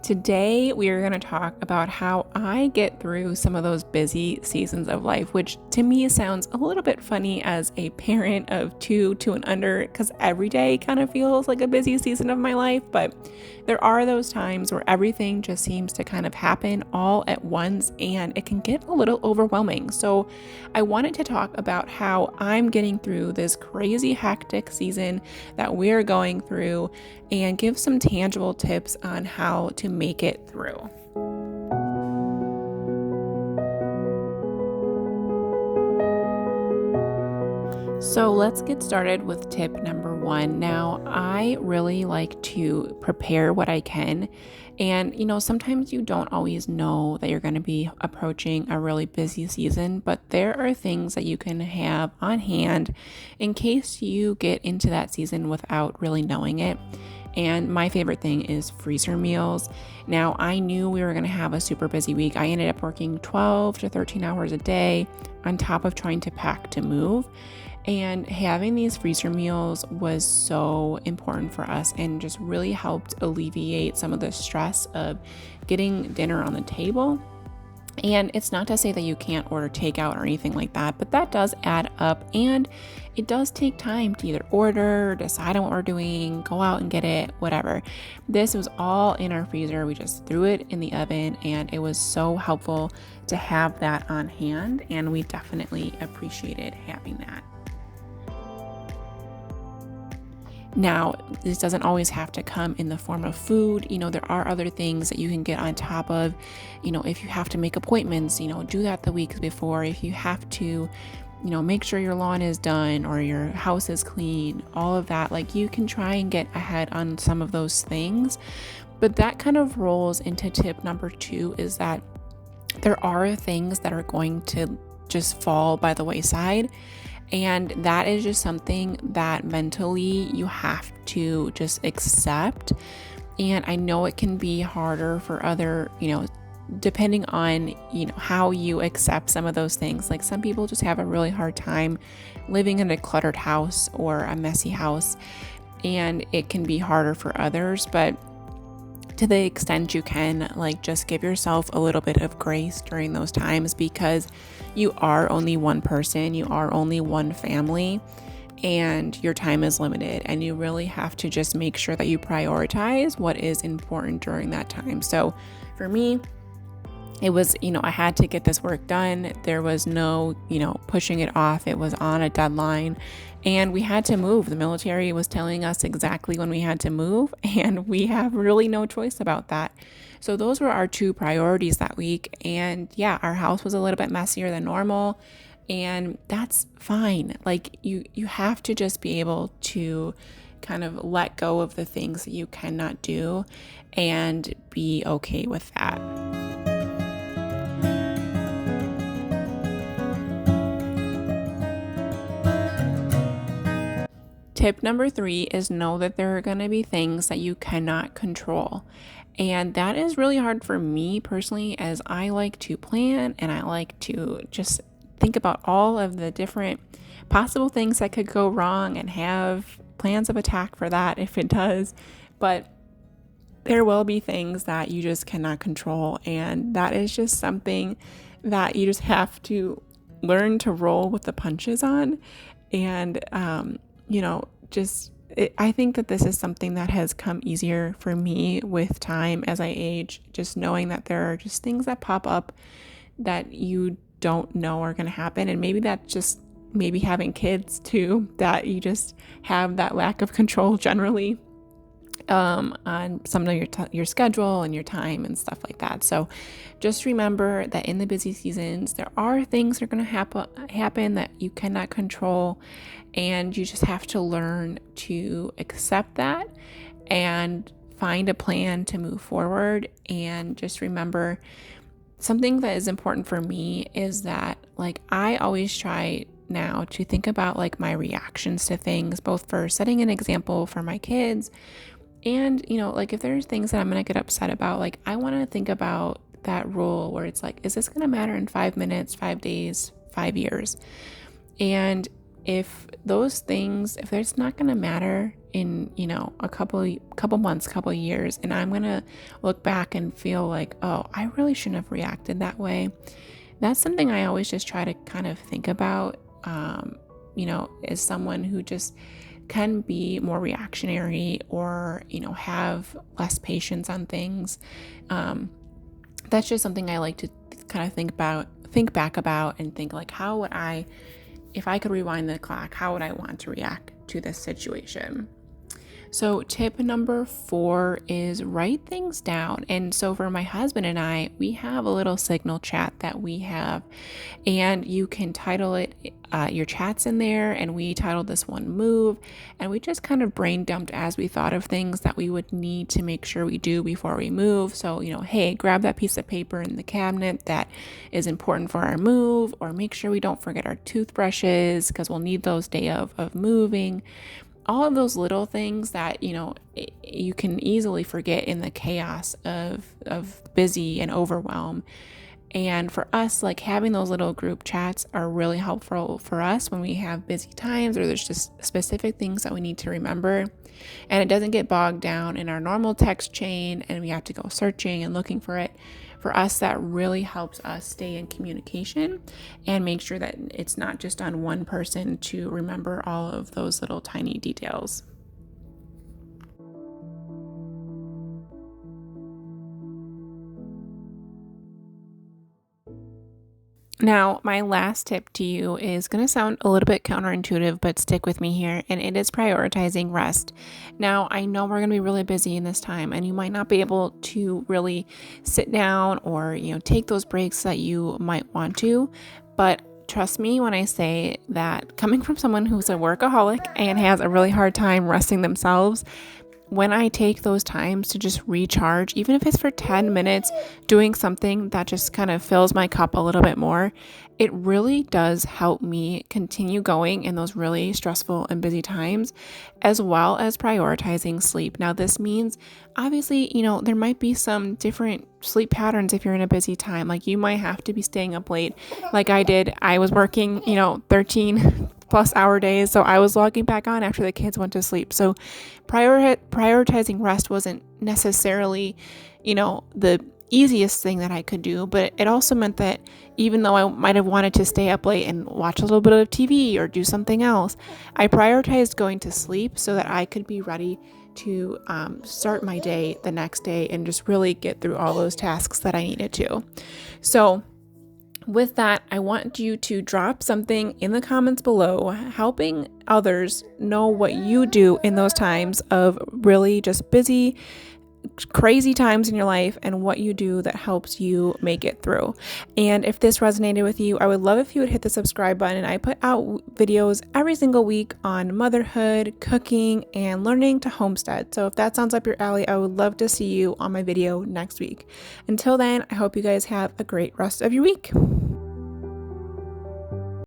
Today, we are going to talk about how I get through some of those busy seasons of life, which to me sounds a little bit funny as a parent of two and under, because every day kind of feels like a busy season of my life. But there are those times where everything just seems to kind of happen all at once and it can get a little overwhelming. So, I wanted to talk about how I'm getting through this crazy, hectic season that we're going through and give some tangible tips on how to make it through. So let's get started with tip number one. Now, I really like to prepare what I can. And, sometimes you don't always know that you're going to be approaching a really busy season, but there are things that you can have on hand in case you get into that season without really knowing it. And my favorite thing is freezer meals. Now, I knew we were going to have a super busy week. I ended up working 12 to 13 hours a day on top of trying to pack to move. And having these freezer meals was so important for us and just really helped alleviate some of the stress of getting dinner on the table. And it's not to say that you can't order takeout or anything like that, but that does add up and it does take time to either order, decide on what we're doing, go out and get it, whatever. This was all in our freezer. We just threw it in the oven and it was so helpful to have that on hand, and we definitely appreciated having that. Now, this doesn't always have to come in the form of food. There are other things that you can get on top of. If you have to make appointments, do that the week before. If you have to, make sure your lawn is done or your house is clean, all of that, like you can try and get ahead on some of those things. But that kind of rolls into tip number 2 is that there are things that are going to just fall by the wayside. And that is just something that mentally you have to just accept. And I know it can be harder for other, depending on, how you accept some of those things. Like some people just have a really hard time living in a cluttered house or a messy house, and it can be harder for others. But to the extent you can, just give yourself a little bit of grace during those times, because you are only one person, you are only one family, and your time is limited, and you really have to just make sure that you prioritize what is important during that time. So for me, it was, I had to get this work done. There was no, pushing it off. It was on a deadline and we had to move. The military was telling us exactly when we had to move, and we have really no choice about that. So those were our 2 priorities that week. And yeah, our house was a little bit messier than normal, and that's fine. Like you have to just be able to kind of let go of the things that you cannot do and be okay with that. Tip number 3 is know that there are going to be things that you cannot control. And that is really hard for me personally, as I like to plan and I like to just think about all of the different possible things that could go wrong and have plans of attack for that if it does. But there will be things that you just cannot control. And that is just something that you just have to learn to roll with the punches on. And, I think that this is something that has come easier for me with time as I age, just knowing that there are just things that pop up that you don't know are going to happen. And maybe that's just maybe having kids too, that you just have that lack of control generally on some of your schedule and your time and stuff like that. So just remember that in the busy seasons, there are things that are going to happen that you cannot control, and you just have to learn to accept that and find a plan to move forward. And just remember, something that is important for me is that I always try now to think about my reactions to things, both for setting an example for my kids and, if there's things that I'm going to get upset about, I want to think about that rule where it's is this going to matter in 5 minutes, 5 days, 5 years? And if those things, if it's not going to matter in, a couple months, couple years, and I'm going to look back and feel like, oh, I really shouldn't have reacted that way. That's something I always just try to kind of think about, as someone who just can be more reactionary or, have less patience on things. That's just something I like to kind of think back about and think like, how would I, if I could rewind the clock, how would I want to react to this situation? So tip number 4 is write things down. And so for my husband and I, we have a little Signal chat that we have, and you can title it your chats in there. And we titled this one Move, and we just kind of brain dumped as we thought of things that we would need to make sure we do before we move. So, hey, grab that piece of paper in the cabinet that is important for our move, or make sure we don't forget our toothbrushes because we'll need those day of moving. All of those little things that, you can easily forget in the chaos of busy and overwhelm. And for us, like having those little group chats are really helpful for us when we have busy times or there's just specific things that we need to remember. And it doesn't get bogged down in our normal text chain and we have to go searching and looking for it. For us, that really helps us stay in communication and make sure that it's not just on one person to remember all of those little tiny details. Now, my last tip to you is going to sound a little bit counterintuitive, but stick with me here, and it is prioritizing rest. Now, I know we're going to be really busy in this time, and you might not be able to really sit down or, take those breaks that you might want to, but trust me when I say that coming from someone who's a workaholic and has a really hard time resting themselves, when I take those times to just recharge, even if it's for 10 minutes, doing something that just kind of fills my cup a little bit more, it really does help me continue going in those really stressful and busy times, as well as prioritizing sleep. Now, this means obviously, there might be some different sleep patterns if you're in a busy time. Like you might have to be staying up late like I did. I was working, 13 plus hour days. So I was logging back on after the kids went to sleep. So prioritizing rest wasn't necessarily, the easiest thing that I could do, but it also meant that even though I might have wanted to stay up late and watch a little bit of TV or do something else, I prioritized going to sleep so that I could be ready to start my day the next day and just really get through all those tasks that I needed to. So with that, I want you to drop something in the comments below, helping others know what you do in those times of really just busy, crazy times in your life and what you do that helps you make it through. And if this resonated with you, I would love if you would hit the subscribe button. I put out videos every single week on motherhood, cooking, and learning to homestead. So if that sounds up your alley, I would love to see you on my video next week. Until then, I hope you guys have a great rest of your week.